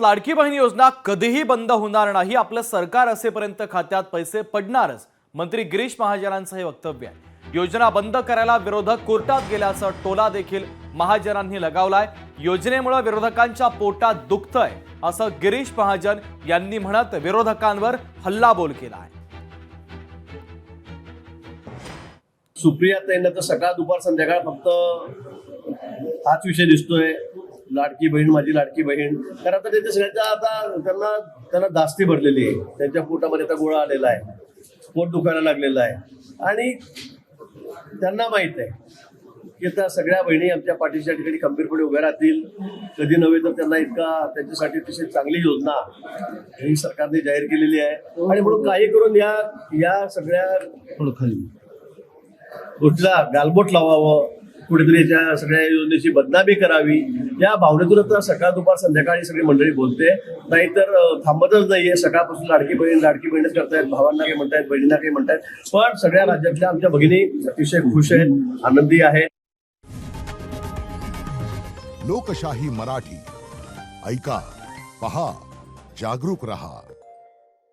लाडकी बहीण योजना कधीही बंद होणार नाही, आपलं सरकार असेपर्यंत खात्यात पैसे पडणारच, मंत्री गिरीश महाजनांचं हे वक्तव्य आहे। योजना बंद करायला विरोधक कोर्टात गेल्याचा टोला देखील महाजनांनी लगावलाय। योजनेमुळे विरोधकांच्या पोटात दुखतंय असं गिरीश महाजन यांनी म्हणत विरोधकांवर हल्लाबोल केला आहे। सुप्रियाताईंना तर सकाळ दुपार संध्याकाळ फक्त हाच विषय दिसतोय, लाडकी बहीण माझी लाडकी बहीण। कारण आता त्यांच्या सगळ्यांचा आता त्यांना दास्ती भरलेली आहे, त्यांच्या पोटामध्ये आता गोळा आलेला आहे, पोट दुखायला लागलेलं आहे आणि त्यांना माहित आहे की आता सगळ्या बहिणी आमच्या पाठीच्या ठिकाणी खंबीरपणे उभ्या राहतील। कधी नव्हे तर त्यांना इतका त्यांच्यासाठी अतिशय चांगली योजना ही सरकारने जाहीर केलेली आहे आणि म्हणून काही करून या सगळ्या गोष्टीला गालबोट लावावं, कुठेतरी याच्या सगळ्या योजनेची बदनामी करावी, या भावनेतून आता सकाळ दुपार संध्याकाळी सगळी मंडळी बोलते। नाहीतर थांबतच नाहीये, सकाळपासून लाडकी बहीणच करतायत, भावांना काही म्हणतायत, बहिणींना काही म्हणतायत। पण सगळ्या राज्यातल्या आमच्या भगिनी अतिशय खुश आहेत, आनंदी आहेत। लोकशाही मराठी ऐका, पहा, जागरूक रहा।